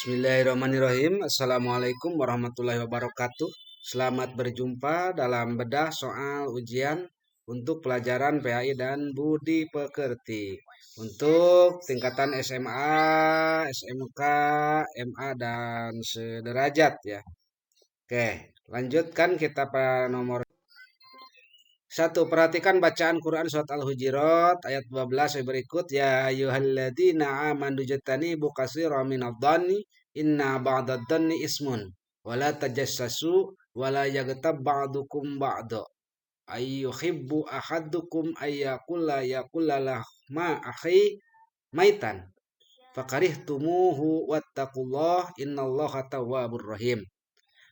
Bismillahirrahmanirrahim. Assalamualaikum warahmatullahi wabarakatuh. Selamat berjumpa dalam bedah soal ujian untuk pelajaran PAI dan Budi Pekerti. Untuk tingkatan SMA, SMK, MA, dan sederajat ya. Oke, lanjutkan kita pada nomor 1. Perhatikan bacaan Quran surat Al-Hujurat ayat 12 berikut. Ya ayyuhalladzina amanu jatanibu katsiran minadh-dhanni inna ba'dadh-dhanni ismun wala tajassasu wala yaghtab ba'dukum ba'da ayyuhibbu ahadukum yakulla lahma akhi maitan fakarihtumuhu wattaqullaha innallaha tawwabur rahim.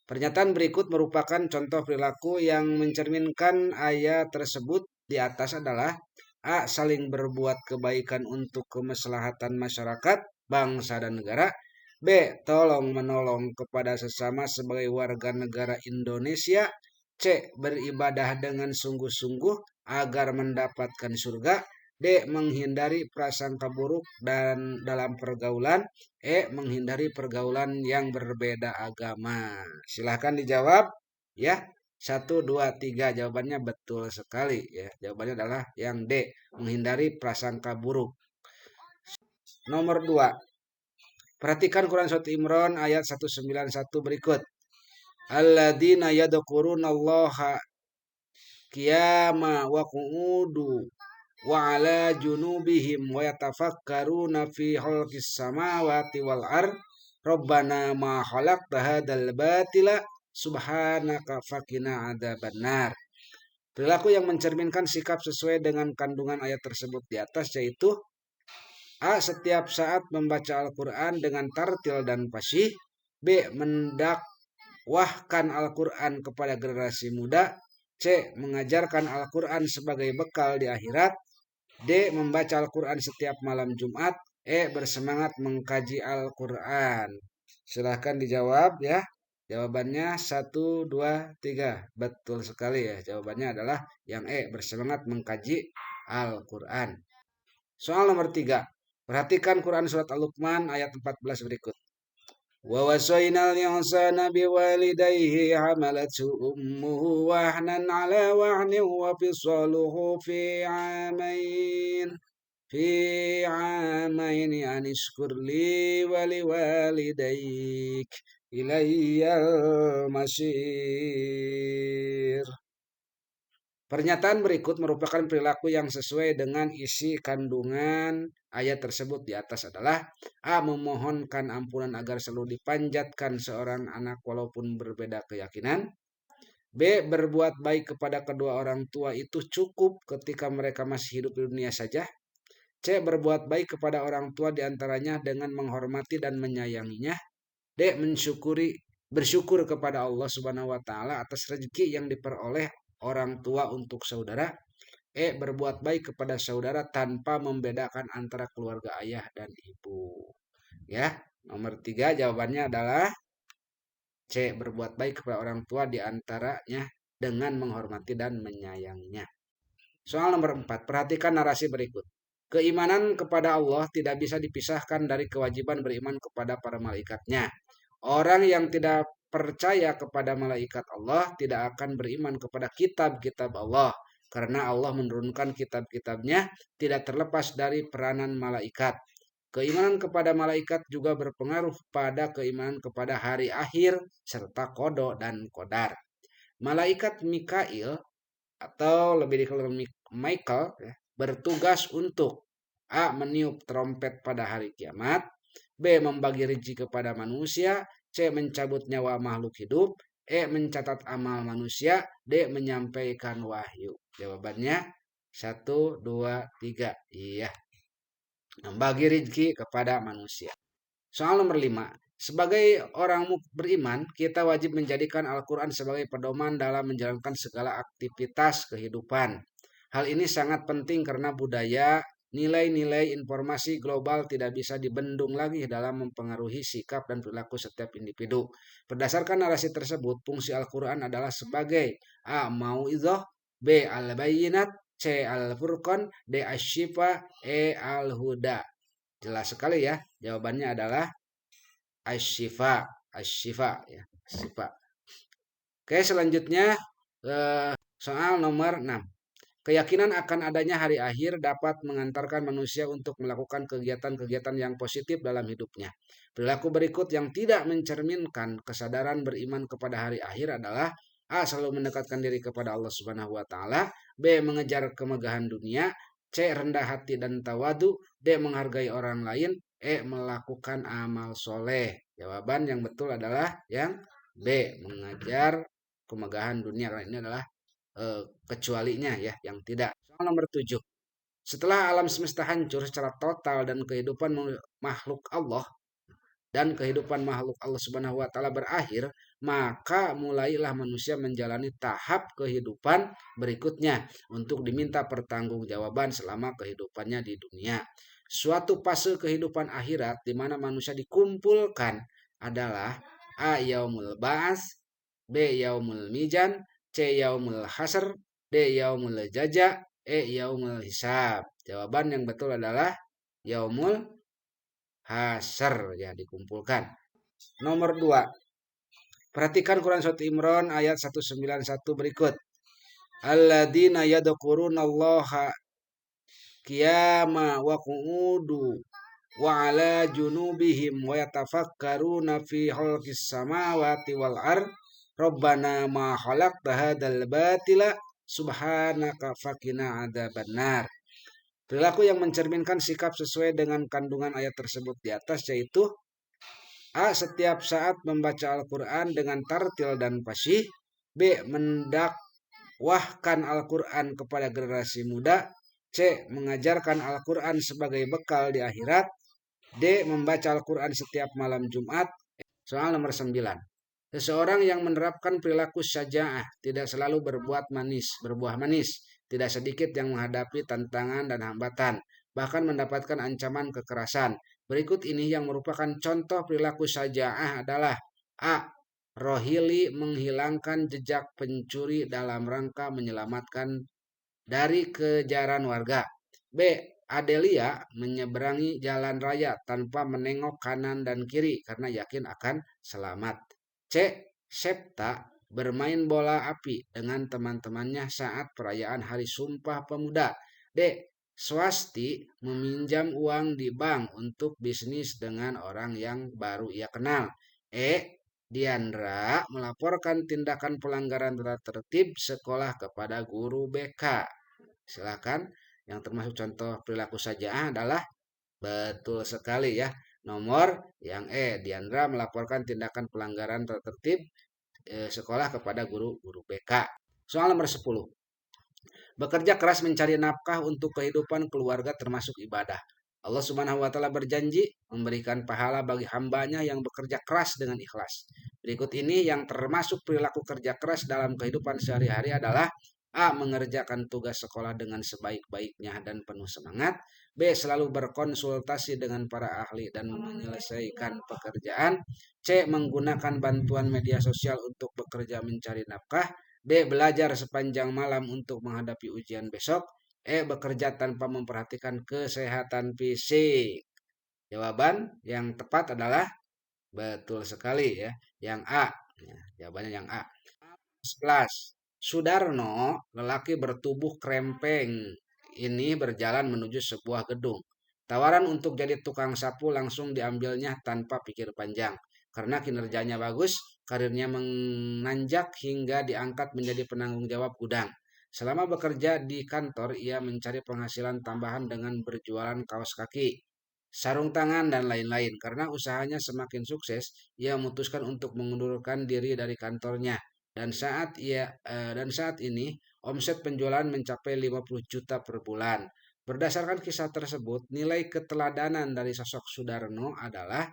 Pernyataan berikut merupakan contoh perilaku yang mencerminkan ayat tersebut di atas adalah A. Saling berbuat kebaikan untuk kemaslahatan masyarakat, bangsa, dan negara. B. Tolong-menolong kepada sesama sebagai warga negara Indonesia. C. Beribadah dengan sungguh-sungguh agar mendapatkan surga. D. Menghindari prasangka buruk dan dalam pergaulan. E. Menghindari pergaulan yang berbeda agama. Silahkan dijawab ya. 1, 2, 3. Jawabannya betul sekali ya. Jawabannya adalah yang D. Menghindari prasangka buruk. Nomor 2. Perhatikan Quran Surat Imran ayat 191 berikut. Alladzina yadhkurunallaha qiyama wa qu'udu wa ala junubihim wa yatafakkaruna fi khalqis samawati wal ard rabbana ma khalaqta hadzal batila subhanaka faqina adzabannar. Perilaku yang mencerminkan sikap sesuai dengan kandungan ayat tersebut di atas yaitu A. Setiap saat membaca Al-Quran dengan tartil dan fasih. B. Mendakwahkan Al-Quran kepada generasi muda. C. Mengajarkan Al-Quran sebagai bekal di akhirat. D. Membaca Al-Quran setiap malam Jumat. E. Bersemangat mengkaji Al-Quran. Silahkan dijawab ya. Jawabannya 1, 2, 3. Betul sekali ya. Jawabannya adalah yang E. Bersemangat mengkaji Al-Quran. Soal nomor 3. Perhatikan Quran Surat Al-Luqman ayat 14 berikut. Wa wasainal insana biwalidayhi hamalathu ummuhu wahnan ala wahnin wa fisaluhu fi amain anishkur li wa liwalidayk ilayyal masir. Pernyataan berikut merupakan perilaku yang sesuai dengan isi kandungan ayat tersebut di atas adalah A. Memohonkan ampunan agar selalu dipanjatkan seorang anak walaupun berbeda keyakinan. B. Berbuat baik kepada kedua orang tua itu cukup ketika mereka masih hidup di dunia saja. C. Berbuat baik kepada orang tua diantaranya dengan menghormati dan menyayanginya. D. Bersyukur kepada Allah Subhanahu wa taala atas rezeki yang diperoleh orang tua untuk saudara. E. Berbuat baik kepada saudara tanpa membedakan antara keluarga ayah dan ibu. Ya, nomor 3 jawabannya adalah C. Berbuat baik kepada orang tua diantaranya dengan menghormati dan menyayanginya. Soal nomor 4. Perhatikan narasi berikut. Keimanan kepada Allah tidak bisa dipisahkan dari kewajiban beriman kepada para malaikatnya. Orang yang tidak percaya kepada malaikat Allah tidak akan beriman kepada kitab-kitab Allah. Karena Allah menurunkan kitab-kitabnya tidak terlepas dari peranan malaikat. Keimanan kepada malaikat juga berpengaruh pada keimanan kepada hari akhir serta qada dan qadar. Malaikat Mikail atau lebih dikenal Michael ya, bertugas untuk A. Meniup trompet pada hari kiamat. B. Membagi rezeki kepada manusia. C. Mencabut nyawa makhluk hidup. E. Mencatat amal manusia. D. Menyampaikan wahyu. Jawabannya 1, 2, 3. Iya. Membagi rezeki kepada manusia. Soal nomor 5. Sebagai orang beriman, kita wajib menjadikan Al-Quran sebagai pedoman dalam menjalankan segala aktivitas kehidupan. Hal ini sangat penting karena budaya, nilai-nilai informasi global tidak bisa dibendung lagi dalam mempengaruhi sikap dan perilaku setiap individu. Berdasarkan narasi tersebut, fungsi Al-Quran adalah sebagai A. Mau'izah, B. Al-Bayyinat, C. Al-Furqan, D. Asy-Syifa, E. Al-Huda. Jelas sekali ya, jawabannya adalah asyifa, asyifa ya, syifa. Oke, selanjutnya soal nomor 6. Keyakinan akan adanya hari akhir dapat mengantarkan manusia untuk melakukan kegiatan-kegiatan yang positif dalam hidupnya. Perilaku berikut yang tidak mencerminkan kesadaran beriman kepada hari akhir adalah: A. Selalu mendekatkan diri kepada Allah Subhanahu wa taala, B. Mengejar kemegahan dunia, C. Rendah hati dan tawadu, D. Menghargai orang lain, E. Melakukan amal soleh. Jawaban yang betul adalah yang B. Mengejar kemegahan dunia, karena ini adalah kecualinya ya yang tidak. Soal nomor 7. Setelah alam semesta hancur secara total dan kehidupan makhluk Allah Subhanahu wa taala berakhir, maka mulailah manusia menjalani tahap kehidupan berikutnya untuk diminta pertanggungjawaban selama kehidupannya di dunia. Suatu fase kehidupan akhirat di mana manusia dikumpulkan adalah: A. Yaumul Ba'ats, B. Yaumul Mizan, C. Yaumul Hasr, D. Yaumul Jaza, E. Yaumul Hisab. Jawaban yang betul adalah Yaumul Hasr, ya, dikumpulkan. Nomor 2. Perhatikan Quran Surat Imran ayat 191 berikut. Alladzina yadhkurunallaha qiyama wa qu'udu wa ala junubihim wa yatafakkaruna fi khalqis samawati wal ard Rabbana ma khalaqta hadzal batila subhanaka faqina adzabannar. Perilaku yang mencerminkan sikap sesuai dengan kandungan ayat tersebut di atas yaitu: A. Setiap saat membaca Al-Quran dengan tartil dan fasih, B. Mendakwahkan Al-Quran kepada generasi muda, C. Mengajarkan Al-Quran sebagai bekal di akhirat, D. Membaca Al-Quran setiap malam Jumat. Soal nomor 9. Seseorang yang menerapkan perilaku syaja'ah tidak selalu berbuah manis, tidak sedikit yang menghadapi tantangan dan hambatan, bahkan mendapatkan ancaman kekerasan. Berikut ini yang merupakan contoh perilaku syaja'ah adalah: A. Rohili menghilangkan jejak pencuri dalam rangka menyelamatkan dari kejaran warga. B. Adelia menyeberangi jalan raya tanpa menengok kanan dan kiri karena yakin akan selamat. C. Septa bermain bola api dengan teman-temannya saat perayaan Hari Sumpah Pemuda. D. Swasti meminjam uang di bank untuk bisnis dengan orang yang baru ia kenal. E. Diandra melaporkan tindakan pelanggaran tata tertib sekolah kepada guru BK. Silakan. Yang termasuk contoh perilaku saja adalah betul sekali ya. Nomor yang E. Diandra melaporkan tindakan pelanggaran tata tertib sekolah kepada guru BK. Soal nomor 10. Bekerja keras mencari nafkah untuk kehidupan keluarga termasuk ibadah. Allah Subhanahu wa taala berjanji memberikan pahala bagi hambanya yang bekerja keras dengan ikhlas. Berikut ini yang termasuk perilaku kerja keras dalam kehidupan sehari-hari adalah: A. Mengerjakan tugas sekolah dengan sebaik-baiknya dan penuh semangat. B. Selalu berkonsultasi dengan para ahli dan menyelesaikan pekerjaan. C. Menggunakan bantuan media sosial untuk bekerja mencari nafkah. D. Belajar sepanjang malam untuk menghadapi ujian besok. E. Bekerja tanpa memperhatikan kesehatan fisik. Jawaban yang tepat adalah betul sekali ya, yang A. Ya, jawabannya yang A. 11. Sudarno, lelaki bertubuh krempeng ini berjalan menuju sebuah gedung. Tawaran untuk jadi tukang sapu langsung diambilnya tanpa pikir panjang. Karena kinerjanya bagus, karirnya menanjak hingga diangkat menjadi penanggung jawab gudang. Selama bekerja di kantor, ia mencari penghasilan tambahan dengan berjualan kaos kaki, sarung tangan, dan lain-lain. Karena usahanya semakin sukses, ia memutuskan untuk mengundurkan diri dari kantornya. Dan saat ini omset penjualan mencapai 50 juta per bulan. Berdasarkan kisah tersebut, nilai keteladanan dari sosok Sudarno adalah: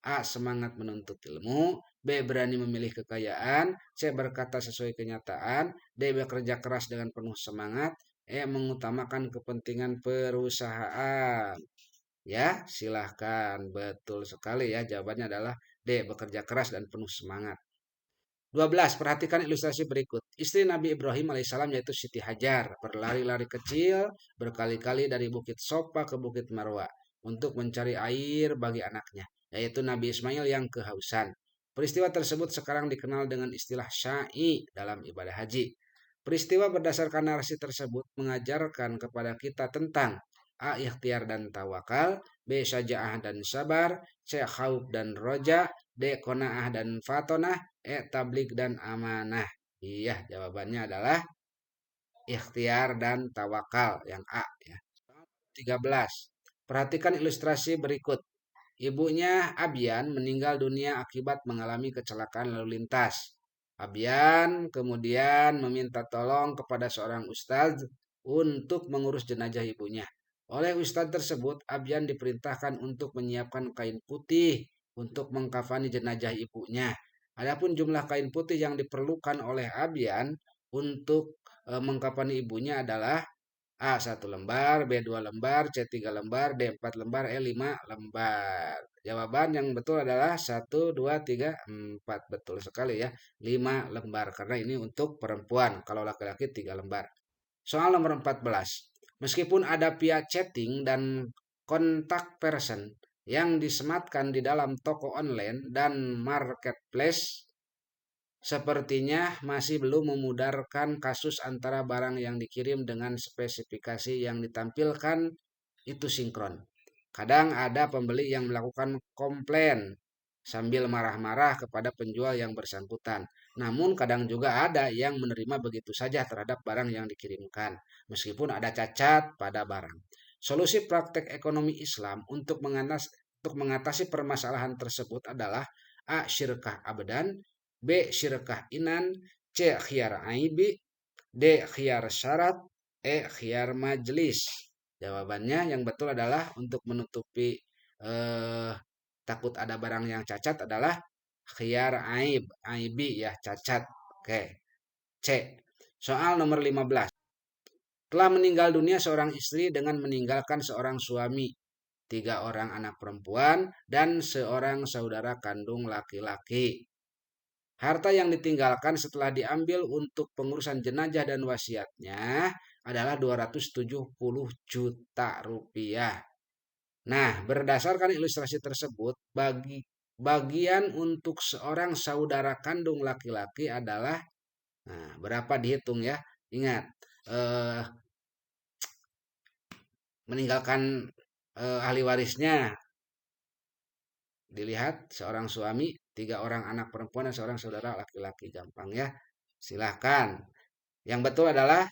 A. Semangat menuntut ilmu, B. Berani memilih kekayaan, C. Berkata sesuai kenyataan, D. Bekerja keras dengan penuh semangat, E. Mengutamakan kepentingan perusahaan. Ya, silahkan. Betul sekali ya. Jawabannya adalah D. Bekerja keras dan penuh semangat. 12. Perhatikan ilustrasi berikut. Istri Nabi Ibrahim alaihissalam yaitu Siti Hajar berlari-lari kecil berkali-kali dari Bukit Sofa ke Bukit Marwa untuk mencari air bagi anaknya. yaitu Nabi Ismail yang kehausan. Peristiwa tersebut sekarang dikenal dengan istilah syai dalam ibadah haji. Peristiwa berdasarkan narasi tersebut mengajarkan kepada kita tentang A. Ikhtiar dan tawakal, B. Syaja'ah dan sabar, C. Khauf dan roja, D. Qanaah dan fatonah, E. Tablik dan amanah. Iya, jawabannya adalah ikhtiar dan tawakal yang A ya. 13. Perhatikan ilustrasi berikut. Ibunya Abyan meninggal dunia akibat mengalami kecelakaan lalu lintas. Abyan kemudian meminta tolong kepada seorang ustadz untuk mengurus jenazah ibunya. Oleh ustadz tersebut, Abyan diperintahkan untuk menyiapkan kain putih untuk mengkafani jenazah ibunya. Adapun jumlah kain putih yang diperlukan oleh Abyan untuk mengkafani ibunya adalah A 1 lembar, B 2 lembar, C 3 lembar, D 4 lembar, E 5 lembar. Jawaban yang betul adalah 1, 2, 3, 4. Betul sekali ya. 5 lembar. Karena ini untuk perempuan. Kalau laki-laki 3 lembar. Soal nomor 14. Meskipun ada via chatting dan kontak person yang disematkan di dalam toko online dan marketplace, sepertinya masih belum memudarkan kasus antara barang yang dikirim dengan spesifikasi yang ditampilkan itu sinkron. Kadang ada pembeli yang melakukan komplain sambil marah-marah kepada penjual yang bersangkutan. Namun kadang juga ada yang menerima begitu saja terhadap barang yang dikirimkan, meskipun ada cacat pada barang. Solusi praktek ekonomi Islam untuk mengatasi permasalahan tersebut adalah A. Syirkah abdan, B. Syirkah inan, C. Khiyar aibi, D. Khiyar syarat, E. Khiyar majlis. Jawabannya yang betul adalah untuk menutupi eh, takut ada barang yang cacat adalah khiyar aib, aibi ya cacat. Oke. C. Soal nomor 15. Telah meninggal dunia seorang istri dengan meninggalkan seorang suami, 3 orang anak perempuan, dan seorang saudara kandung laki-laki. Harta yang ditinggalkan setelah diambil untuk pengurusan jenazah dan wasiatnya adalah 270 juta rupiah. Nah, berdasarkan ilustrasi tersebut, bagian untuk seorang saudara kandung laki-laki adalah, nah, berapa dihitung ya? Ingat, eh, meninggalkan ahli warisnya, dilihat seorang suami, 3 orang anak perempuan dan seorang saudara laki-laki, gampang ya. Silahkan. Yang betul adalah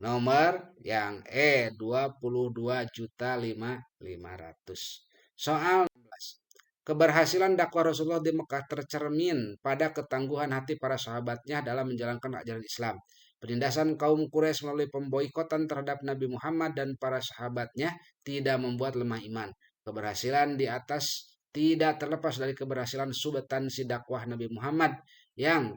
nomor yang E 22.500.000. Soal 16. Keberhasilan dakwah Rasulullah di Mekah tercermin pada ketangguhan hati para sahabatnya dalam menjalankan ajaran Islam. Penindasan kaum Quraisy melalui pemboikotan terhadap Nabi Muhammad dan para sahabatnya tidak membuat lemah iman. Keberhasilan di atas tidak terlepas dari keberhasilan substansi dakwah Nabi Muhammad yang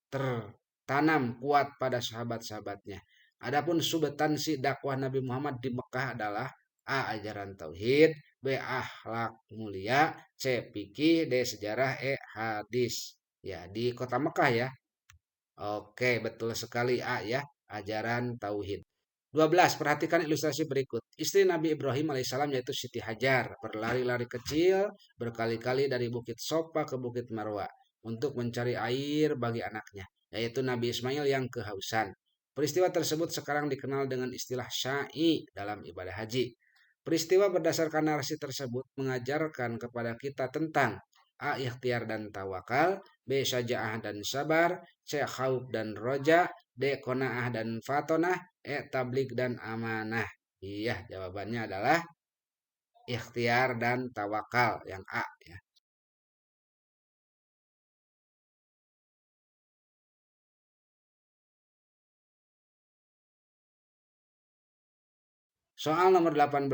tertanam kuat pada sahabat-sahabatnya. Adapun substansi dakwah Nabi Muhammad di Mekah adalah A. Ajaran tauhid, B. Akhlak mulia, C. Fikih, D. Sejarah, E. Hadis. Ya, di kota Mekah ya. Oke, betul sekali A ya, ajaran tauhid. 12. Perhatikan ilustrasi berikut. Istri Nabi Ibrahim alaihissalam yaitu Siti Hajar berlari-lari kecil berkali-kali dari Bukit Sofa ke Bukit Marwa untuk mencari air bagi anaknya, yaitu Nabi Ismail yang kehausan. Peristiwa tersebut sekarang dikenal dengan istilah syai dalam ibadah haji. Peristiwa berdasarkan narasi tersebut mengajarkan kepada kita tentang A. Ikhtiar dan tawakal, B. Syaja'ah dan sabar, C. Khauf dan roja, D. Qanaah dan fatonah, E. Tablik dan amanah. Iya, jawabannya adalah ikhtiar dan tawakal yang A ya. Soal nomor 18.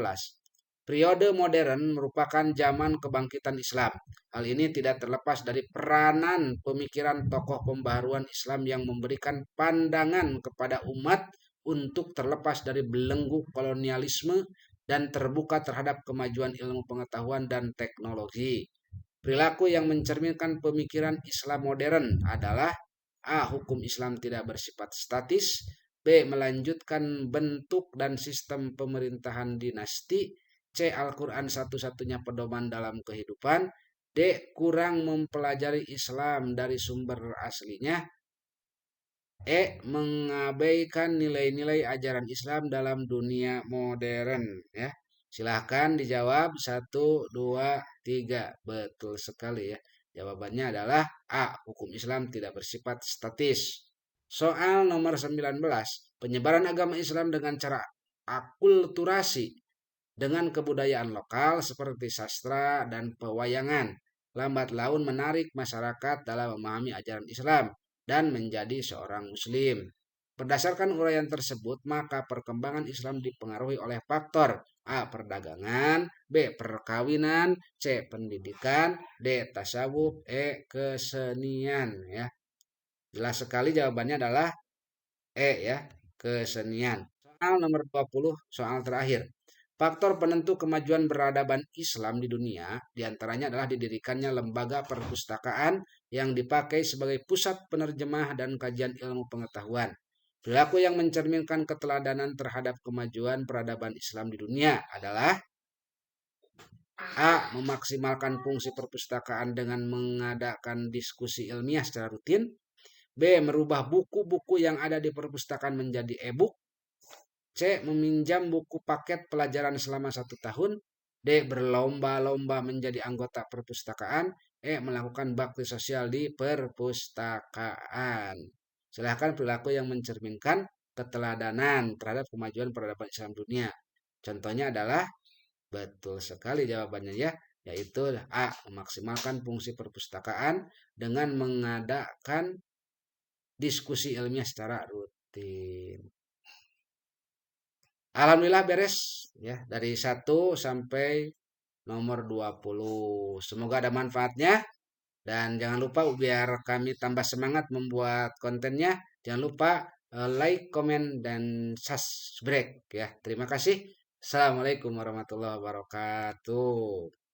Periode modern merupakan zaman kebangkitan Islam. Hal ini tidak terlepas dari peranan pemikiran tokoh pembaharuan Islam yang memberikan pandangan kepada umat untuk terlepas dari belenggu kolonialisme dan terbuka terhadap kemajuan ilmu pengetahuan dan teknologi. Perilaku yang mencerminkan pemikiran Islam modern adalah A. Hukum Islam tidak bersifat statis, B. Melanjutkan bentuk dan sistem pemerintahan dinasti, C. Al-Quran satu-satunya pedoman dalam kehidupan. D. Kurang mempelajari Islam dari sumber aslinya. E. Mengabaikan nilai-nilai ajaran Islam dalam dunia modern. Ya, silahkan dijawab 1, 2, 3. Betul sekali ya. Jawabannya adalah A. Hukum Islam tidak bersifat statis. Soal nomor 19. Penyebaran agama Islam dengan cara akulturasi dengan kebudayaan lokal seperti sastra dan pewayangan lambat laun menarik masyarakat dalam memahami ajaran Islam dan menjadi seorang muslim. Berdasarkan uraian tersebut, maka perkembangan Islam dipengaruhi oleh faktor A. Perdagangan, B. Perkawinan, C. Pendidikan, D. Tasawuf, E. Kesenian. Ya, jelas sekali jawabannya adalah E ya, kesenian. Soal nomor 20, soal terakhir. Faktor penentu kemajuan peradaban Islam di dunia diantaranya adalah didirikannya lembaga perpustakaan yang dipakai sebagai pusat penerjemah dan kajian ilmu pengetahuan. Perilaku yang mencerminkan keteladanan terhadap kemajuan peradaban Islam di dunia adalah A. Memaksimalkan fungsi perpustakaan dengan mengadakan diskusi ilmiah secara rutin. B. Merubah buku-buku yang ada di perpustakaan menjadi e-book. C. Meminjam buku paket pelajaran selama 1 tahun. D. Berlomba-lomba menjadi anggota perpustakaan. E. Melakukan bakti sosial di perpustakaan. Silahkan perilaku yang mencerminkan keteladanan terhadap kemajuan peradaban Islam dunia. Contohnya adalah betul sekali jawabannya ya, yaitu A. Memaksimalkan fungsi perpustakaan dengan mengadakan diskusi ilmiah secara rutin. Alhamdulillah beres ya dari 1 sampai nomor 20. Semoga ada manfaatnya dan jangan lupa biar kami tambah semangat membuat kontennya, jangan lupa like, komen dan subscribe ya. Terima kasih. Assalamualaikum warahmatullahi wabarakatuh.